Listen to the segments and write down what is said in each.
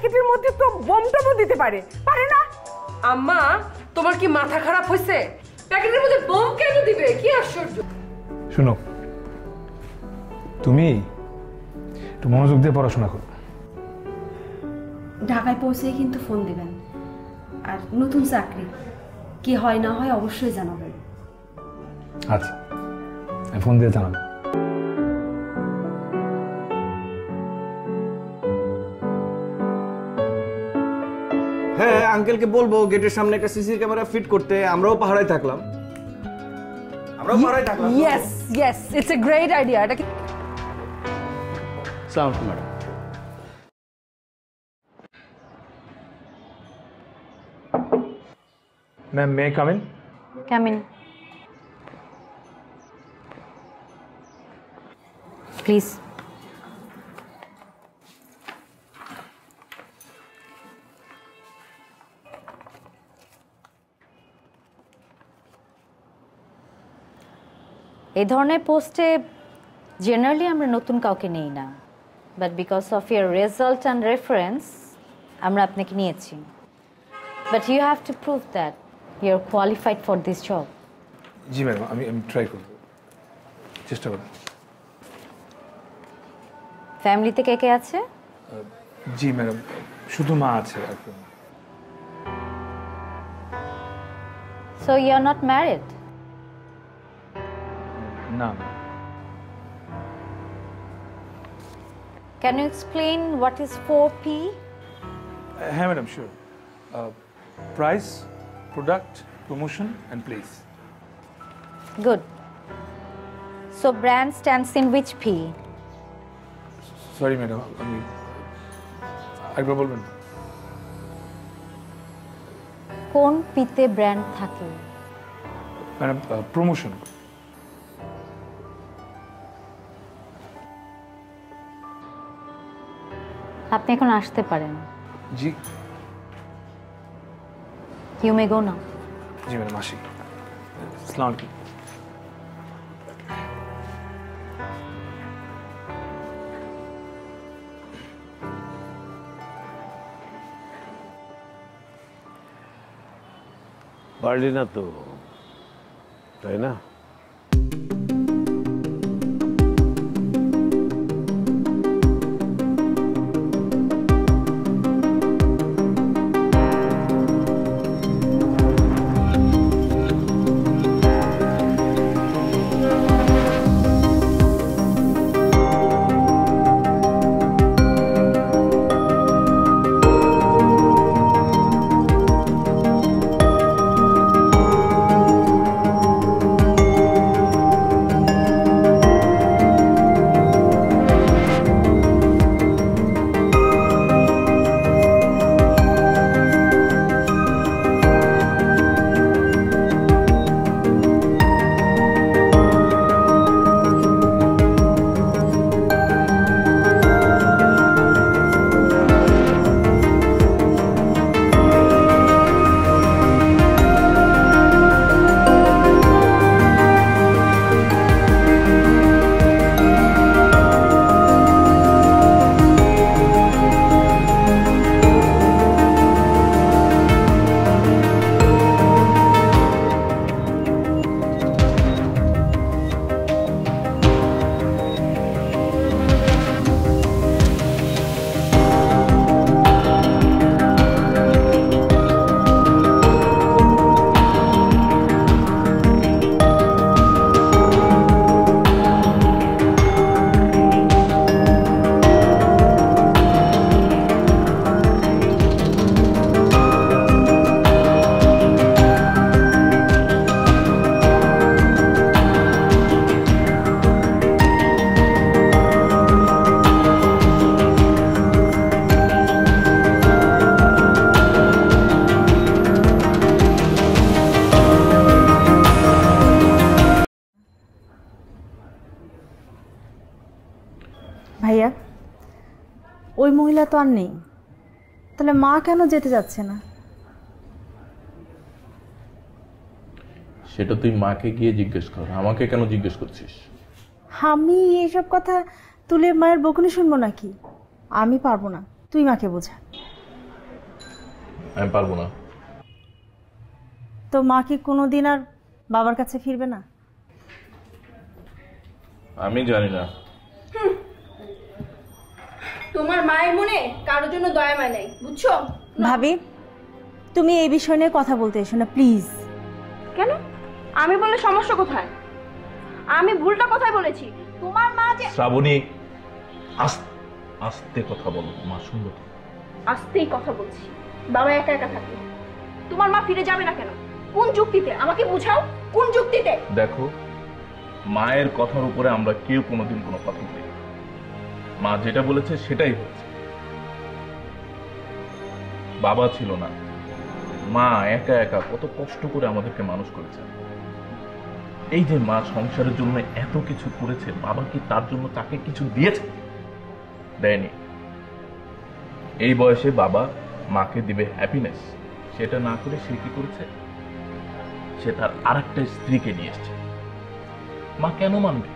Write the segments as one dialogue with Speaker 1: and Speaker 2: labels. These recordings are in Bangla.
Speaker 1: প্যাকেটের মধ্যে তো বোমটাও দিতে পারে, পারে না?
Speaker 2: আম্মা, তোমার কি মাথা খারাপ হয়েছে? প্যাকেটের মধ্যে বোম কেন দিবে? কি আশ্চর্য!
Speaker 3: শুনো, তুমি একটু মনোযোগ দিয়ে পড়াশোনা করো।
Speaker 4: ঢাকায় পৌঁছেই কিন্তু ফোন দিবেন, আর নতুন চাকরি কি হয় না হয় অবশ্যই জানাবেন।
Speaker 3: আচ্ছা, আমি ফোন দিয়ে জানাবো।
Speaker 5: হ্যাঁ, আঙ্কেলকে বলবো গেটের সামনে একটা সিসি ক্যামেরা ফিট করতে। আমরাও পাহাড়ায় থাকলাম।
Speaker 1: Yes yes, it's a great idea. এটা কি?
Speaker 5: আসসালামু আলাইকুম madam.
Speaker 3: Ma'am, may come in?
Speaker 4: Come in please.
Speaker 6: এই ধরনের পোস্টে জেনারেলি আমরা নতুন কাউকে নেই না, but because of your result and reference আমরা আপনাকে নিয়েছি। But you have to prove that you are qualified for this job.
Speaker 3: জি ম্যাডাম, আমি ট্রাই করব, চেষ্টা করব।
Speaker 6: ফ্যামিলিতে কে কে আছে?
Speaker 3: জি ম্যাডাম, শুধু মা আছে আর কেউ না।
Speaker 6: So you are not married?
Speaker 3: না।
Speaker 6: Can you explain what is 4P?
Speaker 3: হ্যাঁ madam, sure. Price, product, promotion and place.
Speaker 6: Good. So brand stands in which P?
Speaker 3: Sorry madam, আমি একবার বলবেন?
Speaker 6: কোন পিতে ব্র্যান্ড থাকে?
Speaker 3: Madam, promotion.
Speaker 6: আপনি এখন আসতে পারেন।
Speaker 3: জি।
Speaker 6: You may go now.
Speaker 3: জি ম্যাডাম, আসি। আসসালামু আলাইকুম।
Speaker 7: পারলি না তো, তাই না?
Speaker 8: ভাইয়া, ওই মহিলা তো আর নেই, তাহলে মা কেন যেতে যাচ্ছে না?
Speaker 9: সেটা তুই মাকে গিয়ে জিজ্ঞেস কর, আমাকে কেন জিজ্ঞেস করছিস?
Speaker 8: আমি এইসব কথা তুলে মায়ের বকুনি শুনবো নাকি? আমি পারবো না, তুই মাকে বোঝা।
Speaker 9: আমি পারবো না।
Speaker 8: তো মা কি কোনোদিন আর বাবার কাছে ফিরবে না?
Speaker 9: আমি জানি না।
Speaker 10: তোমার মায়ের মনে কারোর জন্য দয়া মায় নাই, বুঝছো?
Speaker 8: ভাবি, তুমি এই বিষয় নিয়ে কথা বলতে এসো না প্লিজ।
Speaker 10: কেন? আমি বললে সমস্যা কোথায়? আমি ভুলটা কোথায় বলেছি? তোমার মা যে
Speaker 9: শ্রাবণী, আস্তে কথা বলো, মা শুনবে তো।
Speaker 10: আস্তেই কথা বলছি। বাবা একা একা থাকে, তোমার মা ফিরে যাবে না কেন? কোন যুক্তিতে? আমাকে বোঝাও, কোন যুক্তিতে?
Speaker 9: দেখো, মায়ের কথার উপরে আমরা কেউ কোনোদিন কোনো কথা বলি না। মা যেটা বলেছে সেটাই হয়েছে। বাবা ছিল না, মা একা একা কত কষ্ট করে আমাদেরকে মানুষ করেছে। এই যে মা সংসারের জন্য এত কিছু করেছে, বাবা কি তার জন্য তাকে কিছু দিয়েছে? দেয়নি। এই বয়সে বাবা মাকে দিবে হ্যাপিনেস, সেটা না করে সে কি করেছে? সে তার আরেকটা স্ত্রীকে নিয়ে এসছে। মা কেন মানবে?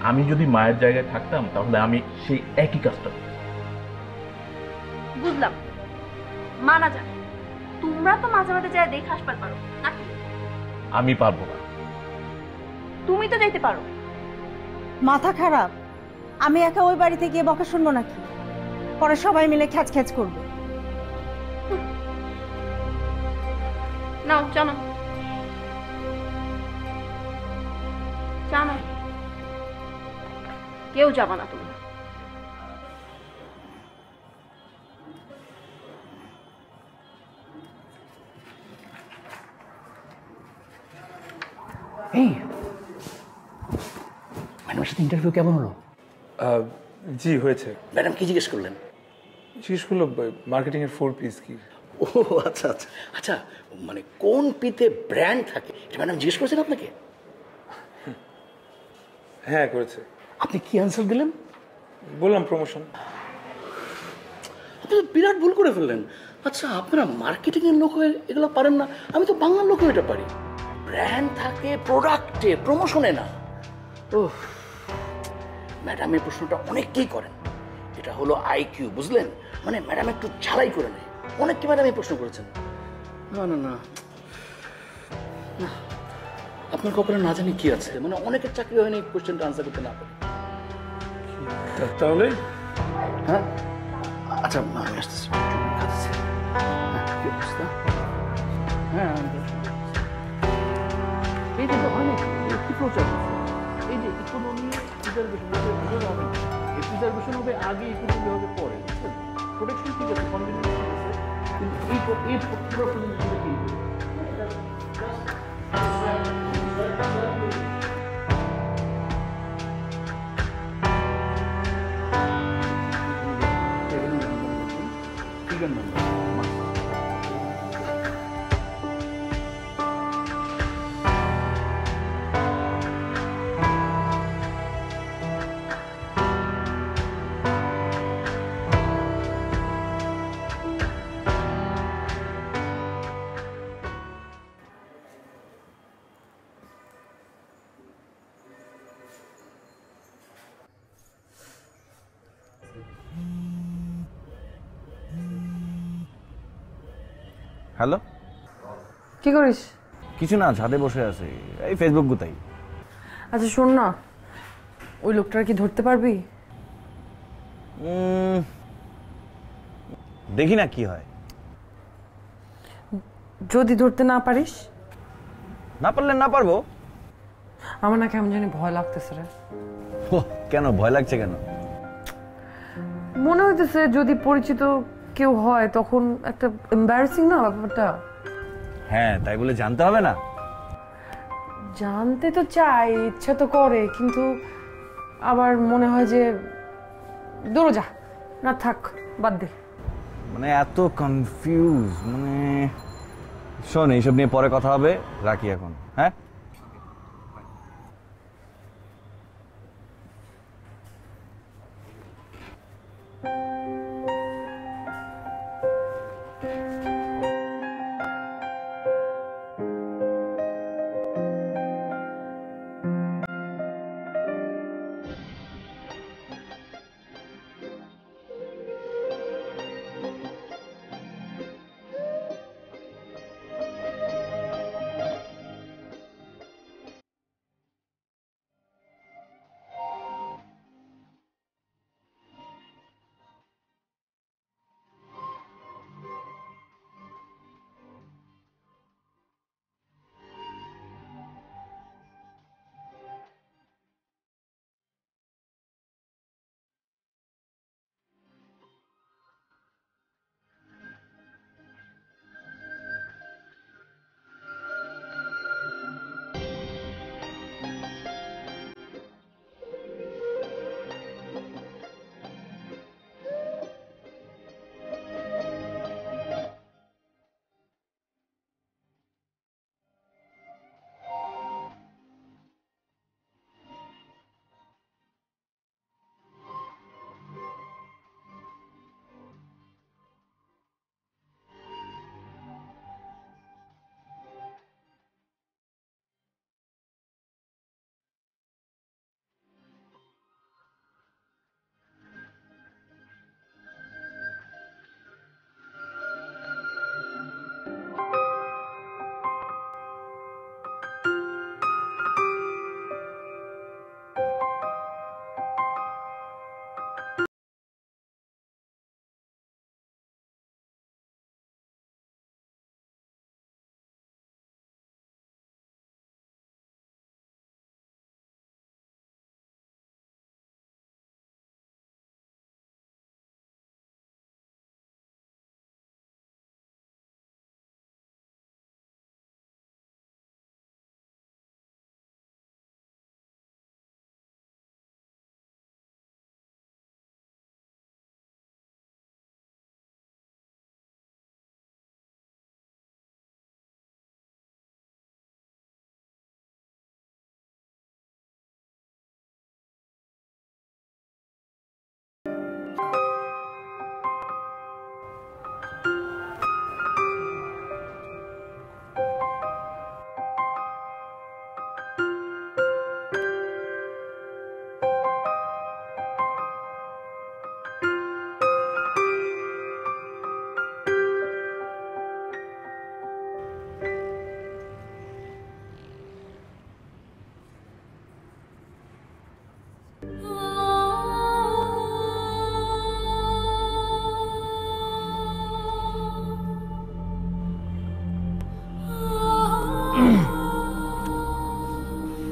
Speaker 9: আমি যদি মায়ের জায়গায় থাকতাম তাহলে আমি সেই একই কাজটা করতাম।
Speaker 10: বুঝলাম, মানা যায়। তোমরা তো মাঝে মাঝে যায় দেখে আসবার পারো নাকি?
Speaker 9: আমি পারবো না।
Speaker 10: তুমি তো যাইতে পারো।
Speaker 8: মাথা খারাপ? আমি একা ওই বাড়িতে গিয়ে বকা শুনবো নাকি? পরে সবাই মিলে খ্যাচ খ্যাচ করবে।
Speaker 10: নাও জানো, জানো কেউ যাবা না তোমরা।
Speaker 11: এই ম্যাডামের সাথে ইন্টারভিউ কেমন হলো?
Speaker 3: জি হয়েছে।
Speaker 11: ম্যাডাম কি জিজ্ঞেস করলেন?
Speaker 3: জিজ্ঞেস করলো মার্কেটিংয়ের 4 Ps কি।
Speaker 11: ও আচ্ছা আচ্ছা আচ্ছা, মানে কোন পিতে ব্র্যান্ড থাকে এটা ম্যাডাম জিজ্ঞেস করেছেন আপনাকে?
Speaker 3: হ্যাঁ করেছে।
Speaker 11: আপনি কি অ্যান্সার দিলেন?
Speaker 3: বললাম প্রমোশন।
Speaker 11: আপনি তো বিরাট ভুল করে ফেললেন। আচ্ছা, আপনারা মার্কেটিং এর লোক হয়ে এগুলো পারেন না? আমি তো বাংলার লোক হয়ে এটা পারি। ব্র্যান্ড থাকে প্রোডাক্টে, প্রমোশনে না। ও ম্যাডাম এই প্রশ্নটা অনেককেই করেন। এটা হলো আইকিউ, বুঝলেন? মানে ম্যাডাম একটু ঝালাই করে নেয়। অনেককে ম্যাডাম এই প্রশ্ন করেছেন। না না না, আপনার কপালে না জানি কি আছে, মানে অনেকের চাকরি হয়নি এই কোশ্চেনটা আনসার করতে না পারে।
Speaker 3: তাহলে
Speaker 11: হ্যাঁ আচ্ছা, আমি আসতেছি। কি অবস্থা? হ্যাঁ এই যে হয়নি, কি প্রচার এই যে ইকোনমি প্রিজার্ভেশন হবে, এই প্রিজার্ভেশন হবে আগে, ইকোনমি হবে পরে। প্রোটেকশন ঠিক আছে, কনভিনিয়েন্স ঠিক আছে, কিন্তু এই পুরো প্রজেক্টটা কি
Speaker 5: হ্যালো,
Speaker 2: কি করিস?
Speaker 5: কিছু না, ছাদে বসে আছি, এই ফেসবুক গুতাই।
Speaker 2: আচ্ছা শোন না, ওই লোকটার কি ধরতে পারবি?
Speaker 5: দেখি না কি হয়।
Speaker 2: যদি ধরতে না পারিস?
Speaker 5: না পারলে না পারবো।
Speaker 2: আমার না কেমন জানি ভয় লাগতেছে রে।
Speaker 5: কেন ভয় লাগছে কেন?
Speaker 2: মনে হইতেছে যদি পরিচিত কেউ হয় তখন একটা এম্বারাসিং না ব্যাপারটা।
Speaker 5: হ্যাঁ, তাই বলে জানতে হবে না?
Speaker 2: জানতে তো চাই, ইচ্ছা তো করে, কিন্তু আবার মনে হয় যে দূরে যা না, থাক, বাদ দে।
Speaker 5: মানে এত কনফিউজ, মানে শোন, এইসব নিয়ে পরে কথা হবে, রাখি এখন। হ্যাঁ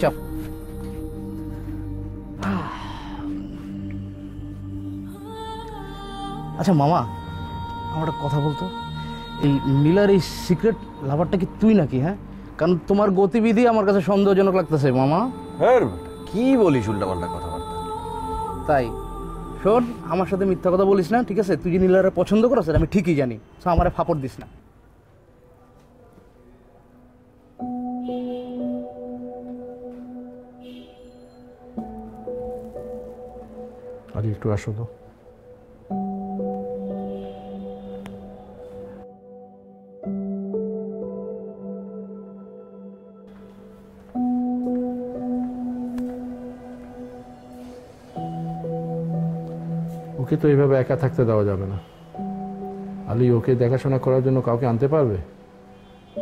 Speaker 11: চাপ। আচ্ছা মামা, আমার একটা কথা বলতো, এই নীলার এই সিক্রেট লাভারটা কি তুই নাকি? হ্যাঁ, কারণ তোমার গতিবিধি আমার কাছে সন্দেহজনক লাগতেছে মামা।
Speaker 5: হ্যাঁ, কি বলিস উল্টাপাল্টা কথাবার্তা?
Speaker 11: তাই শোন, আমার সাথে মিথ্যা কথা বলিস না, ঠিক আছে? তুই যে নীলারে পছন্দ করছ আমি ঠিকই জানি, তো আমারে ফাপড় দিস না।
Speaker 3: আর একটু আসো তো। ওকে তো এইভাবে একা থাকতে দেওয়া যাবে না। আলি ওকে দেখাশোনা করার জন্য কাউকে আনতে পারবে?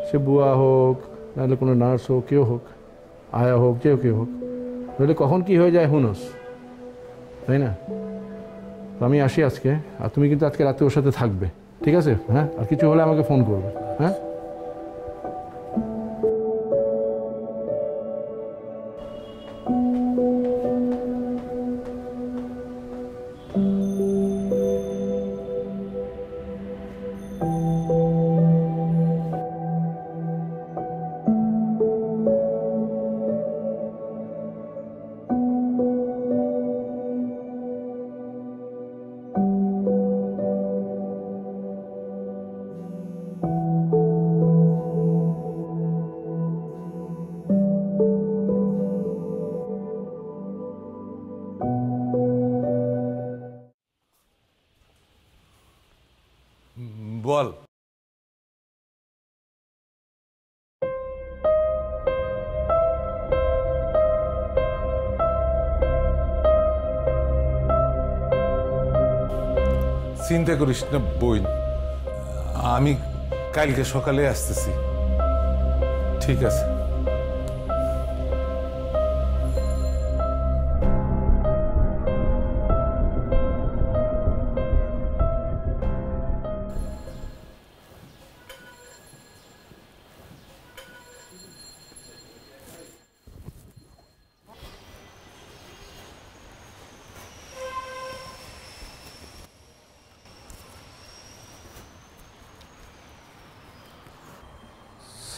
Speaker 3: সে বুয়া হোক, নাহলে কোনো নার্স হোক, কেউ হোক, আয়া হোক, কেউ হোক, নইলে কখন কি হয়ে যায় হুনস, তাই না? তো আমি আসি আজকে, আর তুমি কিন্তু আজকে রাতে ওর সাথে থাকবে, ঠিক আছে? হ্যাঁ, আর কিছু হলে আমাকে ফোন করবে। হ্যাঁ,
Speaker 12: বল। চিন্তা করিস না বোন, আমি কালকে সকালে আসতেছি, ঠিক আছে?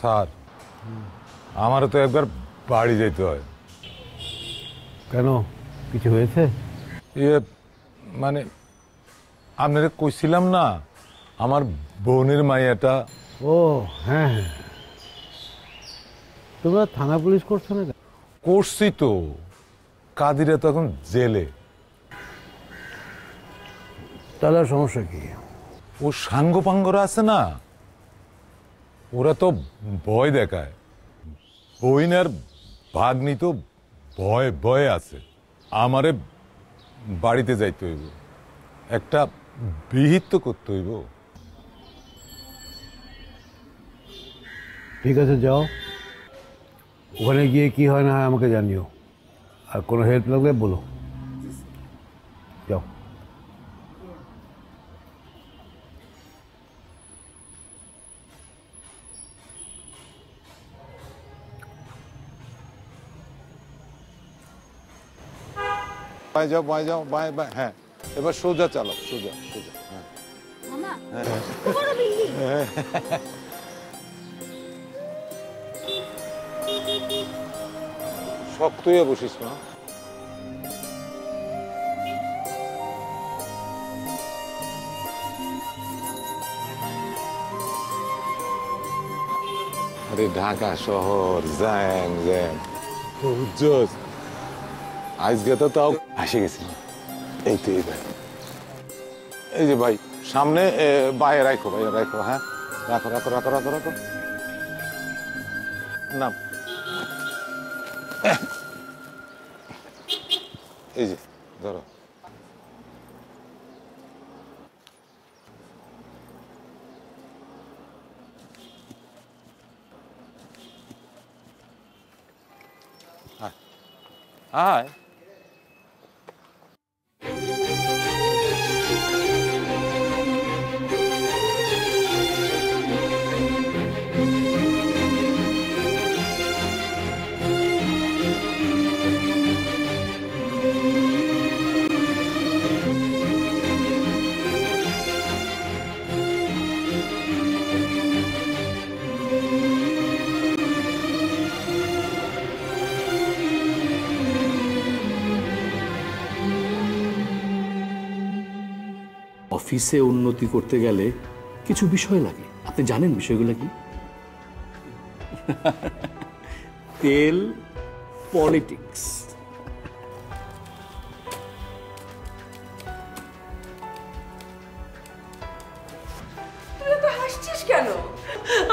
Speaker 12: স্যার, আমারও তো একবার বাড়ি যেতে হয়।
Speaker 7: কেন, কিছু হয়েছে?
Speaker 12: মানে আপনারা কইছিলাম না আমার বোনের মাইয়াটা।
Speaker 7: ও হ্যাঁ হ্যাঁ, তোমরা থানা পুলিশ করছো না?
Speaker 12: করছি তো, কাদিরা তো এখন জেলে।
Speaker 7: তাহলে সমস্যা কি?
Speaker 12: ও সাঙ্গপাঙ্গরা আছে না, ওরা তো ভয় দেখায়। বইনার ভাগ্নি তো ভয়ে ভয়ে আছে। আমারে বাড়িতে যাইতে হইব, একটা বিহিত তো করতে হইব।
Speaker 7: ঠিক আছে, যাও, ওখানে গিয়ে কি হয় না হয় আমাকে জানিও, আর কোনো হেল্প লাগলে বলো। যাও।
Speaker 12: বাই যাও, বাই যাও, বাই বাই। হ্যাঁ, এবার সোজা চালাও, সোজা সোজা। হ্যাঁ, শক্ত হয়ে বসিস না। আরে ঢাকা শহর জ্যাম জ্যাম, বুঝছস? আজকে তো তাও হাসি গেছি। এই তো এইবার, এই যে ভাই সামনে বাইরে রাখো, বাইরে রাখো। হ্যাঁ, রাখো রাখো রাখো রাখো রাখো। নাম, এই যে ধরো। আয়।
Speaker 11: অফিসে উন্নতি করতে গেলে কিছু বিষয় লাগে, আপনি জানেন বিষয়গুলো কি? তেল, পলিটিক্স।
Speaker 2: হাসছিস কেন?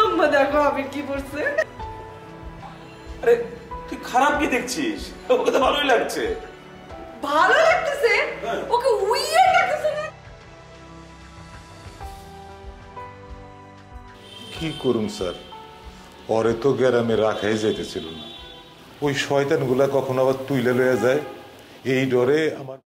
Speaker 2: আম্মা দেখো আবির কি করছে।
Speaker 13: আরে তুই খারাপ কি দেখছিস? ওকে তো ভালোই লাগছে।
Speaker 2: ভালো লাগতেছে? ওকে উইয়ার লাগতেছে না?
Speaker 12: কি করুন স্যার, পরে তো গ্রামে রাখাই যাইতেছিল না। ওই শয়তানগুলা কখন আবার তুইলে লইয়া যায়, এই ডরে আমার